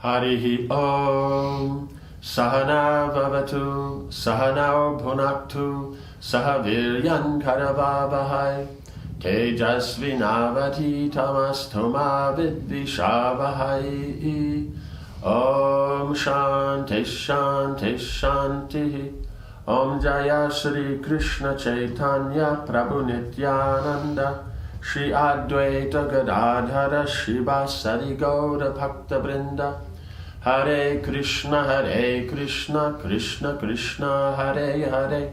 Harihi Om. Sahana Vavatu, Sahanao Bhunaktu, Sahaviryan Karavavahai, Tejasvinavati Tamastoma Vidvishavahai. Om Shanti Shanti Shanti. Om Jaya Shri Krishna Chaitanya Prabhu Nityananda, Shri Advaita Gadadhara Shivasari Gaura Bhakta Vrinda. Hare Krishna, Krishna Krishna, Hare Hare,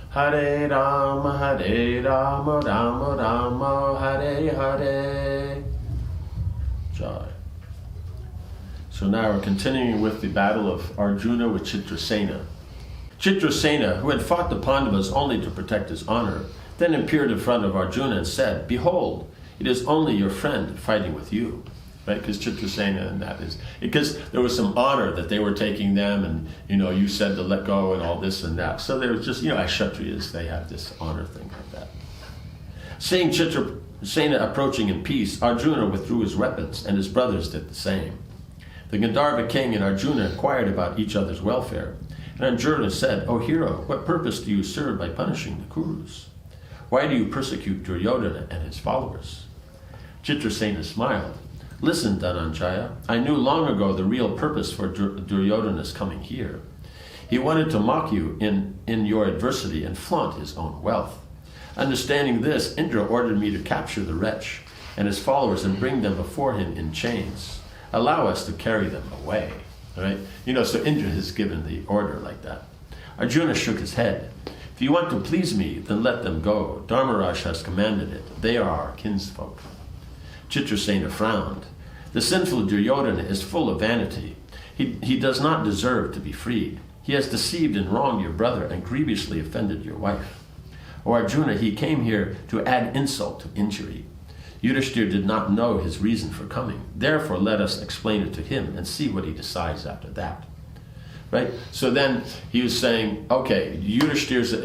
Hare Rama, Rama Rama, Hare Hare. Jai. So now we're continuing with the battle of Arjuna with Chitrasena. Chitrasena, who had fought the Pandavas only to protect his honor, then appeared in front of Arjuna and said, "Behold, it is only your friend fighting with you." Right, because Chitrasena, and that is because there was some honor that they were taking them, and you said to let go and all this and that. So there was just as Kshatriyas, they have this honor thing like that. Seeing Chitrasena approaching in peace, Arjuna withdrew his weapons, and his brothers did the same. The Gandharva king and Arjuna inquired about each other's welfare, and Arjuna said, "O hero, what purpose do you serve by punishing the Kurus? Why do you persecute Duryodhana and his followers?" Chitrasena smiled. "Listen, Dhananjaya, I knew long ago the real purpose for Duryodhana's coming here. He wanted to mock you in your adversity and flaunt his own wealth. Understanding this, Indra ordered me to capture the wretch and his followers and bring them before him in chains. Allow us to carry them away." Right? So Indra has given the order like that. Arjuna shook his head. "If you want to please me, then let them go. Dharmaraj has commanded it. They are our kinsfolk." Chitrasena frowned. "The sinful Duryodhana is full of vanity. He does not deserve to be freed. He has deceived and wronged your brother and grievously offended your wife. O Arjuna, he came here to add insult to injury. Yudhishthira did not know his reason for coming. Therefore, let us explain it to him and see what he decides after that." Right? So then he was saying, okay, Yudhishthira's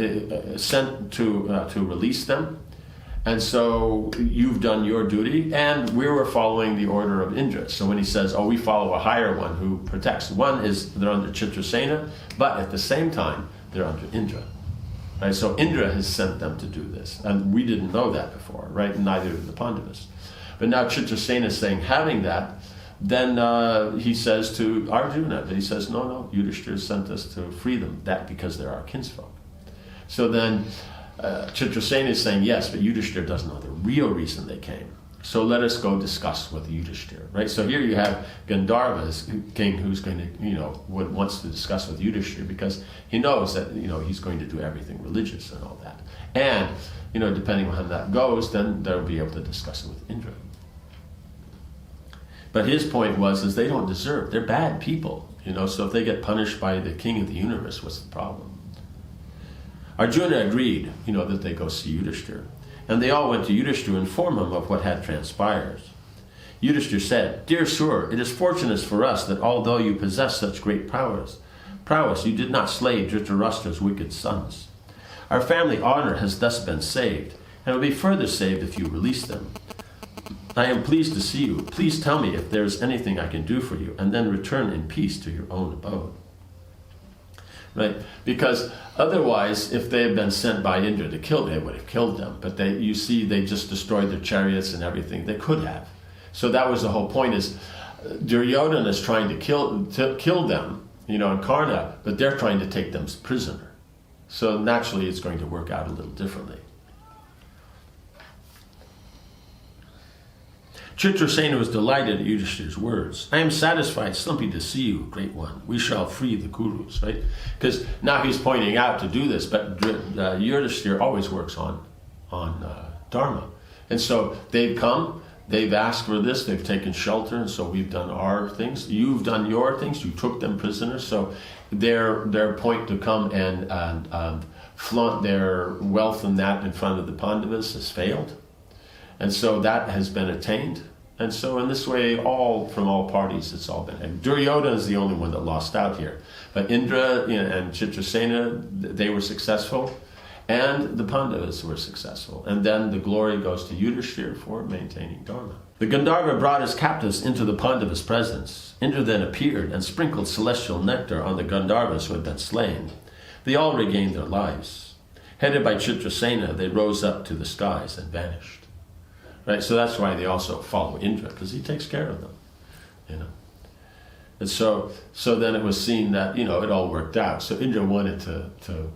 sent to release them. And so you've done your duty, and we were following the order of Indra. So when he says, we follow a higher one who protects, one is they're under Chitrasena, but at the same time, they're under Indra. Right? So Indra has sent them to do this, and we didn't know that before, right? Neither did the Pandavas. But now Chitrasena is saying, having that, then he says to Arjuna, he says, no, Yudhishthira sent us to free them, that because they're our kinsfolk. So then Chitrasena is saying, yes, but Yudhishthira doesn't know the real reason they came. So let us go discuss with Yudhishthira, right? So here you have Gandharva's king who's going to, wants to discuss with Yudhishthira because he knows that, he's going to do everything religious and all that. And, depending on how that goes, then they'll be able to discuss it with Indra. But his point is they don't deserve, they're bad people, so if they get punished by the king of the universe, what's the problem? Arjuna agreed, that they go see Yudhishthira. And they all went to Yudhishthira to inform him of what had transpired. Yudhishthira said, "Dear Sur, it is fortunate for us that although you possess such great prowess, you did not slay Dhritarashtra's wicked sons. Our family honor has thus been saved, and will be further saved if you release them. I am pleased to see you. Please tell me if there is anything I can do for you, and then return in peace to your own abode." Right? Because otherwise, if they had been sent by Indra to kill, they would have killed them. But they just destroyed their chariots and everything. They could have. So that was the whole point is Duryodhana is trying to kill them, and Karna, but they're trying to take them as prisoner. So naturally, it's going to work out a little differently. Chitrasena was delighted at Yudhishthira's words. "I am satisfied simply to see you, great one. We shall free the Kurus," right? Because now he's pointing out to do this, but Yudhishthira always works on Dharma. And so they've come, they've asked for this, they've taken shelter, and so we've done our things. You've done your things, you took them prisoners, so their point to come and flaunt their wealth and that in front of the Pandavas has failed. And so that has been attained. And so in this way, from all parties, it's all been. And Duryodhana is the only one that lost out here. But Indra and Chitrasena, they were successful. And the Pandavas were successful. And then the glory goes to Yudhishthira for maintaining Dharma. The Gandharva brought his captives into the Pandavas' presence. Indra then appeared and sprinkled celestial nectar on the Gandharvas who had been slain. They all regained their lives. Headed by Chitrasena, they rose up to the skies and vanished. Right, so that's why they also follow Indra, because he takes care of them. And so then it was seen that, it all worked out. So Indra wanted to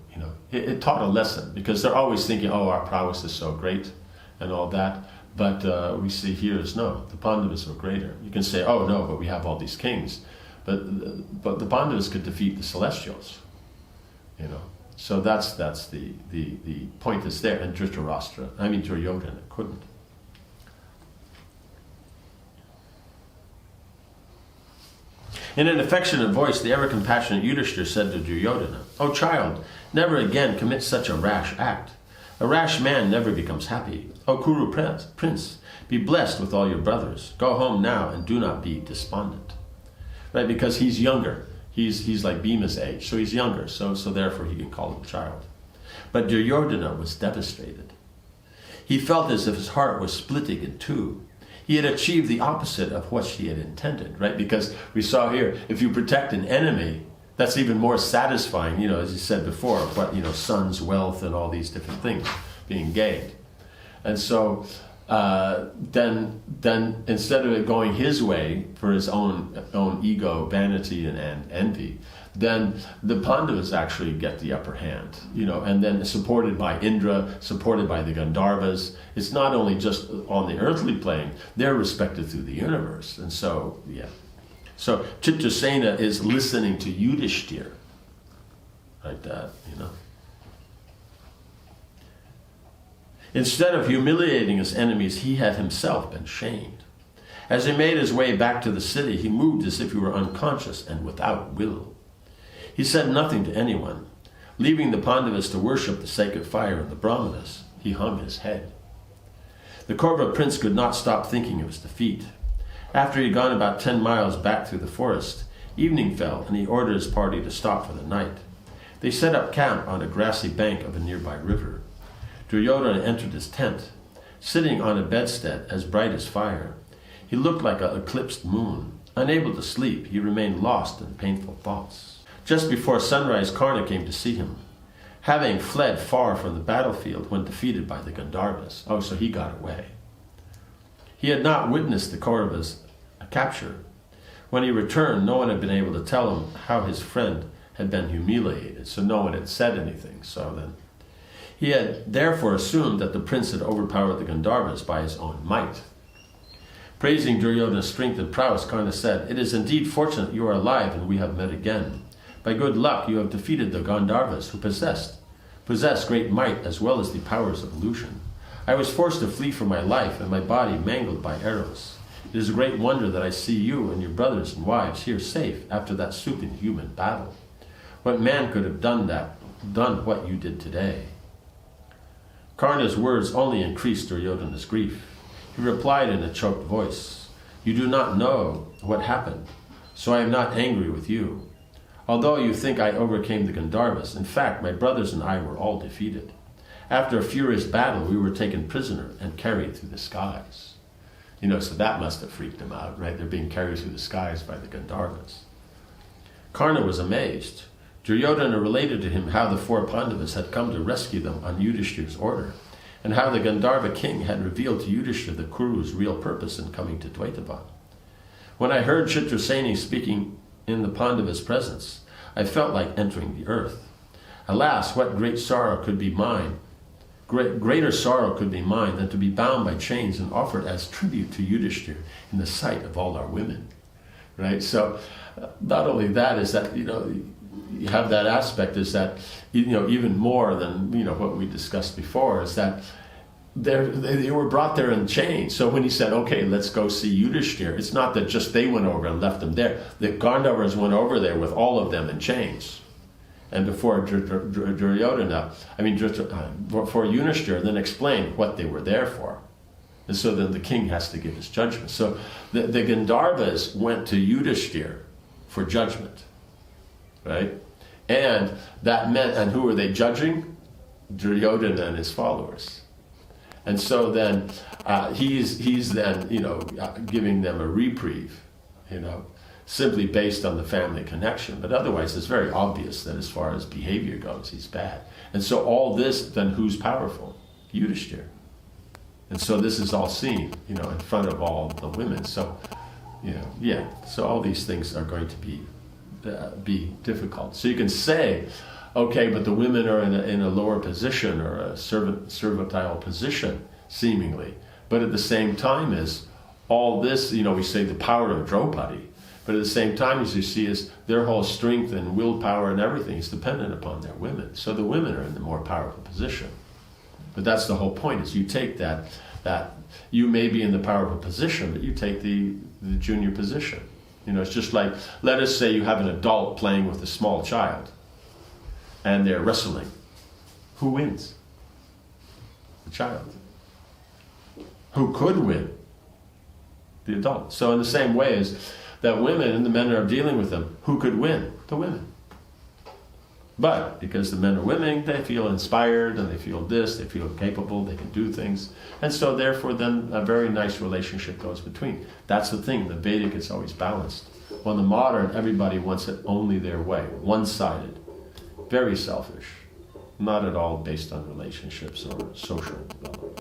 it taught a lesson, because they're always thinking, oh, our prowess is so great and all that. But we see here is no, the Pandavas were greater. You can say, oh no, but we have all these kings. But the Pandavas could defeat the Celestials, So that's the point is there, and Duryodhana couldn't. In an affectionate voice, the ever-compassionate Yudhishthira said to Duryodhana, "O child, never again commit such a rash act. A rash man never becomes happy. O Kuru prince, be blessed with all your brothers. Go home now and do not be despondent." Right, because he's younger. He's like Bhima's age, so he's younger, so therefore he can call him child. But Duryodhana was devastated. He felt as if his heart was splitting in two. He had achieved the opposite of what he had intended, right? Because we saw here, if you protect an enemy, that's even more satisfying, as you said before, what, sons, wealth, and all these different things being gained. And so then instead of it going his way for his own ego, vanity, and envy, then the Pandavas actually get the upper hand, and then supported by Indra, supported by the Gandharvas. It's not only just on the earthly plane, they're respected through the universe. And so, So Chitrasena is listening to Yudhishthira, like that, Instead of humiliating his enemies, he had himself been shamed. As he made his way back to the city, he moved as if he were unconscious and without will. He said nothing to anyone. Leaving the Pandavas to worship the sacred fire and the Brahmanas, he hung his head. The Kaurava prince could not stop thinking of his defeat. After he had gone about 10 miles back through the forest, evening fell, and he ordered his party to stop for the night. They set up camp on a grassy bank of a nearby river. Duryodhana entered his tent, sitting on a bedstead as bright as fire. He looked like an eclipsed moon. Unable to sleep, he remained lost in painful thoughts. Just before sunrise, Pūrṇa came to see him, having fled far from the battlefield when defeated by the Gandharvas. Oh, so he got away. He had not witnessed the Kauravas' capture. When he returned, no one had been able to tell him how his friend had been humiliated, so no one had said anything. So then, he had therefore assumed that the prince had overpowered the Gandharvas by his own might. Praising Duryodhana's strength and prowess, Pūrṇa said, "It is indeed fortunate you are alive and we have met again. By good luck you have defeated the Gandharvas, who possess great might as well as the powers of illusion. I was forced to flee for my life and my body mangled by arrows. It is a great wonder that I see you and your brothers and wives here safe after that superhuman battle. What man could have done what you did today?" Pūrṇa's words only increased Duryodhana's grief. He replied in a choked voice, "You do not know what happened, so I am not angry with you. Although you think I overcame the Gandharvas, in fact, my brothers and I were all defeated. After a furious battle, we were taken prisoner and carried through the skies." So that must have freaked him out, right? They're being carried through the skies by the Gandharvas. Pūrṇa was amazed. Duryodhana related to him how the 4 Pandavas had come to rescue them on Yudhishthira's order, and how the Gandharva king had revealed to Yudhishthira the Kuru's real purpose in coming to Dvaitava. When I heard Chitrasena speaking in the Pandavas' presence, I felt like entering the earth. Alas, what great sorrow could be mine? Greater sorrow could be mine than to be bound by chains and offered as tribute to Yudhishthira in the sight of all our women. Right? So, not only that is that, you have that aspect is that, even more than, what we discussed before, is that they were brought there in chains. So when he said, okay, let's go see Yudhishthira, it's not that just they went over and left them there. The Gandharvas went over there with all of them in chains. And before Duryodhana, before Yudhishthira, then explained what they were there for. And so then the king has to give his judgment. So the Gandharvas went to Yudhishthira for judgment, right? And that meant, and who were they judging? Duryodhana and his followers. And so then he's then, giving them a reprieve, simply based on the family connection. But otherwise, it's very obvious that as far as behavior goes, he's bad. And so all this, then who's powerful? Yudhishthira. And so this is all seen, in front of all the women. So, so all these things are going to be difficult. So you can say, okay, but the women are in a lower position or a servile position, seemingly. But at the same time is all this, we say the power of Draupadi, but at the same time, as you see, is their whole strength and willpower and everything is dependent upon their women. So the women are in the more powerful position. But that's the whole point, is you take that you may be in the powerful position, but you take the junior position. It's just like, let us say you have an adult playing with a small child, and they're wrestling. Who wins? The child. Who could win? The adult. So in the same way as that women and the men are dealing with them, who could win? The women. But because the men are women, they feel inspired and they feel this, they feel capable, they can do things. And so therefore then a very nice relationship goes between. That's the thing, the Vedic is always balanced. Well, the modern, everybody wants it only their way, one-sided, very selfish, not at all based on relationships or social development.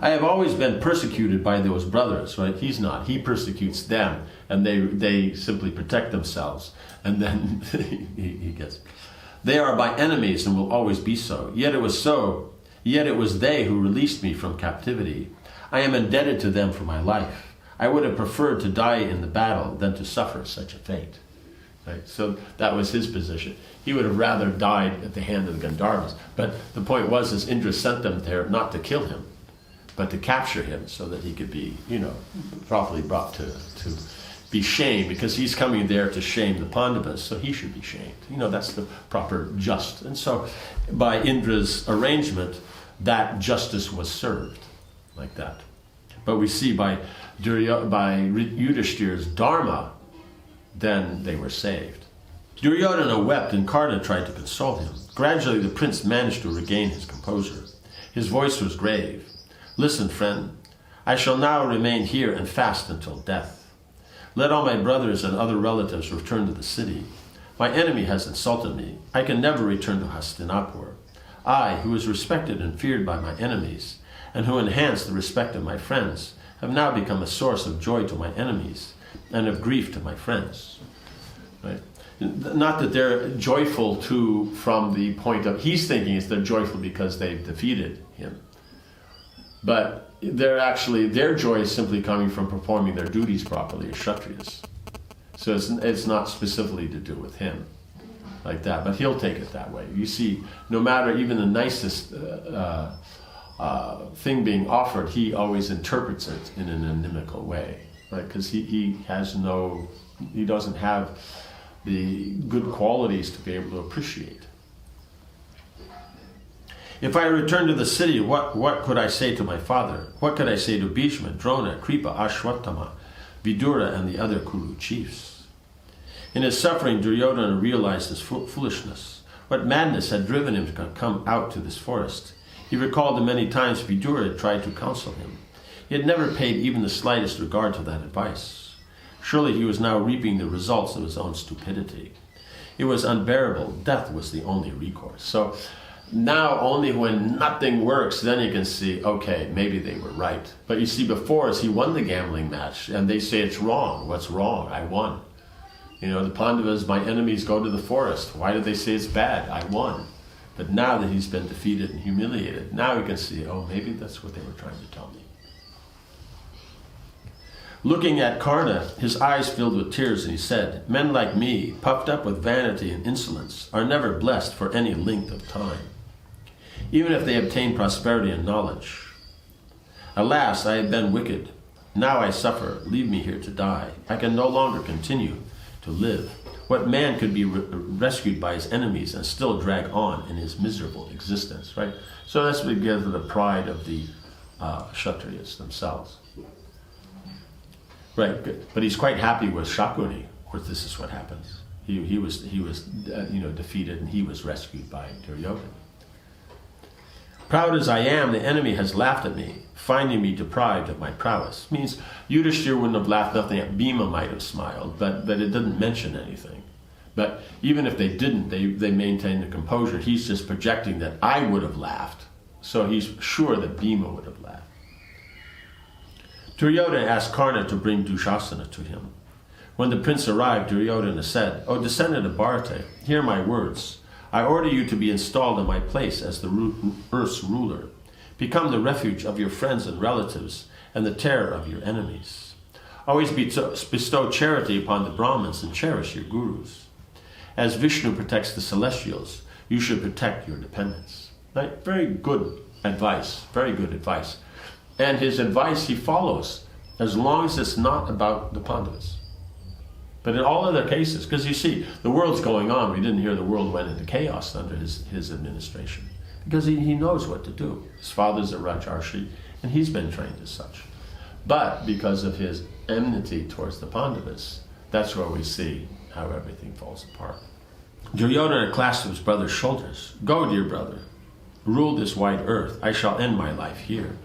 I have always been persecuted by those brothers, right? He's not. He persecutes them, and they simply protect themselves. And then he gets... They are my enemies and will always be so. Yet it was they who released me from captivity. I am indebted to them for my life. I would have preferred to die in the battle than to suffer such a fate. Right? So that was his position. He would have rather died at the hand of the Gandharvas. But the point was, is Indra sent them there not to kill him, but to capture him so that he could be, properly brought to be shamed, because he's coming there to shame the Pandavas, so he should be shamed. That's the proper just. And so by Indra's arrangement, that justice was served like that. But we see by Yudhishthira's dharma, then they were saved. Duryodhana wept and Karna tried to console him. Gradually the prince managed to regain his composure. His voice was grave. Listen, friend, I shall now remain here and fast until death. Let all my brothers and other relatives return to the city. My enemy has insulted me. I can never return to Hastinapur. I, who was respected and feared by my enemies, and who enhanced the respect of my friends, have now become a source of joy to my enemies and of grief to my friends. Right? Not that they're joyful from the point of, he's thinking is they're joyful because they've defeated him. But their joy is simply coming from performing their duties properly as Kshatriyas. So it's not specifically to do with him like that, but he'll take it that way. You see, no matter even the nicest thing being offered, he always interprets it in an inimical way, right? Because he doesn't have the good qualities to be able to appreciate. If I return to the city, what could I say to my father? What could I say to Bhishma, Drona, Kripa, Ashwatthama, Vidura, and the other Kuru chiefs? In his suffering, Duryodhana realized his foolishness. What madness had driven him to come out to this forest? He recalled the many times Vidura had tried to counsel him. He had never paid even the slightest regard to that advice. Surely he was now reaping the results of his own stupidity. It was unbearable. Death was the only recourse. So now only when nothing works, then you can see, okay, maybe they were right. But you see, before us, he won the gambling match, and they say it's wrong. What's wrong? I won. The Pandavas, my enemies, go to the forest. Why did they say it's bad? I won. But now that he's been defeated and humiliated, now we can see, oh, maybe that's what they were trying to tell me. Looking at Karna, his eyes filled with tears, and he said, men like me, puffed up with vanity and insolence, are never blessed for any length of time, even if they obtain prosperity and knowledge. Alas, I have been wicked. Now I suffer. Leave me here to die. I can no longer continue to live. What man could be rescued by his enemies and still drag on in his miserable existence, right? So that's what gives the pride of the Kshatriyas themselves. Right, good. But he's quite happy with Shakuni, where this is what happens. He was defeated, and he was rescued by Duryodhana. Proud as I am, the enemy has laughed at me, finding me deprived of my prowess. Means Yudhishthira wouldn't have laughed, nothing. Bhima might have smiled, but it didn't mention anything. But even if they didn't, they maintained the composure. He's just projecting that I would have laughed. So he's sure that Bhima would have laughed. Duryodhana asked Karna to bring Dushasana to him. When the prince arrived, Duryodhana said, "O descendant of Bharata, hear my words. I order you to be installed in my place as the earth's ruler. Become the refuge of your friends and relatives and the terror of your enemies. Always bestow charity upon the Brahmins and cherish your gurus. As Vishnu protects the celestials, you should protect your dependents." Right? Very good advice, very good advice. And his advice he follows, as long as it's not about the Pandavas. But in all other cases, because you see, the world's going on, we didn't hear the world went into chaos under his administration. Because he knows what to do. His father's a Rajarshi, and he's been trained as such. But because of his enmity towards the Pandavas, that's where we see how everything falls apart. Duryodhana clasped his brother's shoulders. "Go, dear brother, rule this wide earth. I shall end my life here."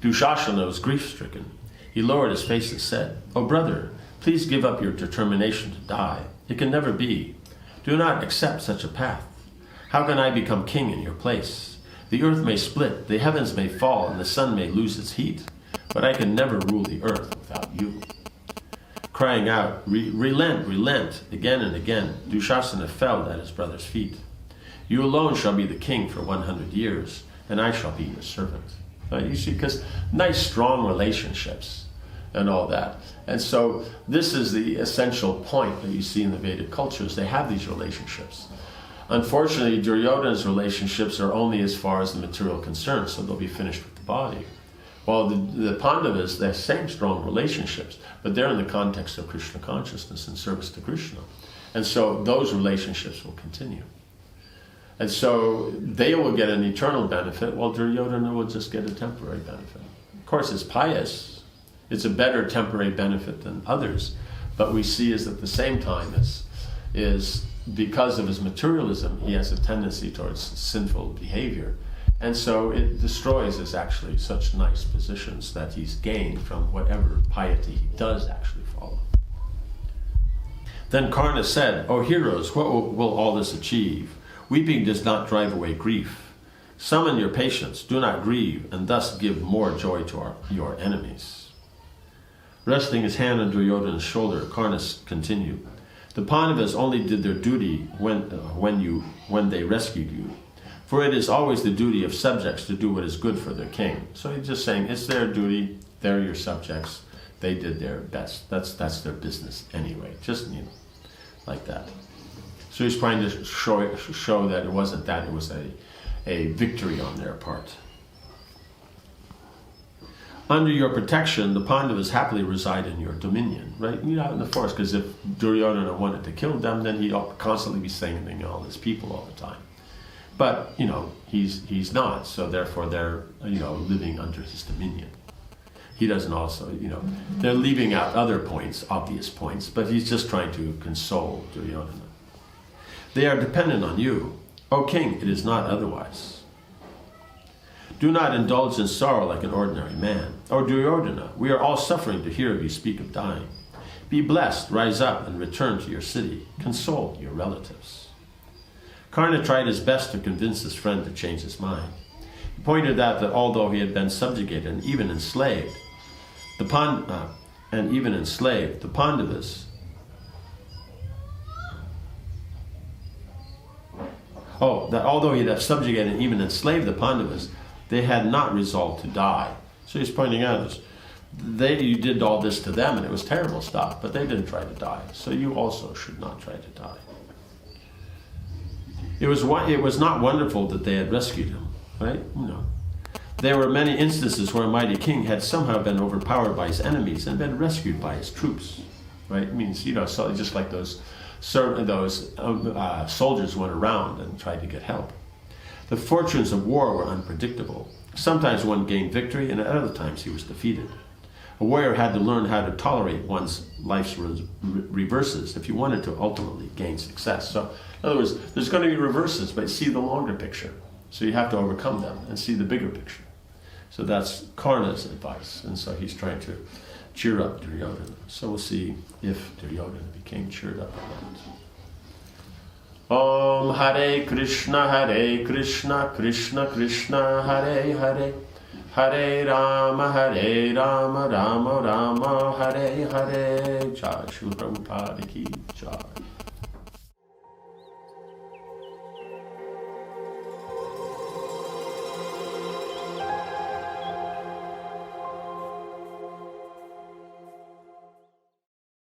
Dushasana was grief-stricken. He lowered his face and said, "O brother, please give up your determination to die. It can never be. Do not accept such a path. How can I become king in your place? The earth may split, the heavens may fall, and the sun may lose its heat, but I can never rule the earth without you." Crying out, "Relent, relent," again and again, Dushasana fell at his brother's feet. "You alone shall be the king for 100 years, and I shall be your servant." You see, because nice, strong relationships and all that. And so this is the essential point that you see in the Vedic cultures. They have these relationships. Unfortunately, Duryodhana's relationships are only as far as the material concerns, so they'll be finished with the body. While the Pandavas, they have same strong relationships, but they're in the context of Krishna consciousness and service to Krishna. And so those relationships will continue. And so they will get an eternal benefit, while Duryodhana will just get a temporary benefit. Of course, it's pious. It's a better temporary benefit than others. But we see is at the same time is because of his materialism, he has a tendency towards sinful behavior. And so it destroys his actually such nice positions that he's gained from whatever piety he does actually follow. Then Karna said, "O heroes, what will all this achieve? Weeping does not drive away grief. Summon your patience, do not grieve, and thus give more joy to your enemies." Resting his hand on Duryodhana's shoulder, Karna continued, "The Pandavas only did their duty when they rescued you. For it is always the duty of subjects to do what is good for their king." So he's just saying, it's their duty, they're your subjects, they did their best. That's their business anyway, just, like that. So he's trying to show that it wasn't that, it was a victory on their part. "Under your protection, the Pandavas happily reside in your dominion," right? Out in the forest, because if Duryodhana wanted to kill them, then he'd constantly be sending all his people all the time. But, he's not, so therefore they're, living under his dominion. He doesn't also, they're leaving out other points, obvious points, but he's just trying to console Duryodhana. "They are dependent on you. O king, it is not otherwise. Do not indulge in sorrow like an ordinary man. O Duryodhana, we are all suffering to hear of you speak of dying. Be blessed, rise up, and return to your city. Console your relatives." Karna tried his best to convince his friend to change his mind. He pointed out that although he had been subjugated and even enslaved, the Pandavas, that although he had subjugated and even enslaved the Pandavas, they had not resolved to die. So he's pointing out, you did all this to them and it was terrible stuff, but they didn't try to die. So you also should not try to die. It was not wonderful that they had rescued him, right? There were many instances where a mighty king had somehow been overpowered by his enemies and been rescued by his troops, right? It means, so just like those soldiers went around and tried to get help. The fortunes of war were unpredictable. Sometimes one gained victory, and at other times he was defeated. A warrior had to learn how to tolerate one's life's reverses if he wanted to ultimately gain success. So, in other words, there's going to be reverses, but see the longer picture. So you have to overcome them and see the bigger picture. So that's Karna's advice. And so he's trying to cheer up Duryodhana. So we'll see if Duryodhana became cheered up or not. Om Hare Krishna, Krishna Krishna, Hare Hare, Hare Rama, Rama Rama, Hare Hare. Jai Shri Prabhupada ki Jai.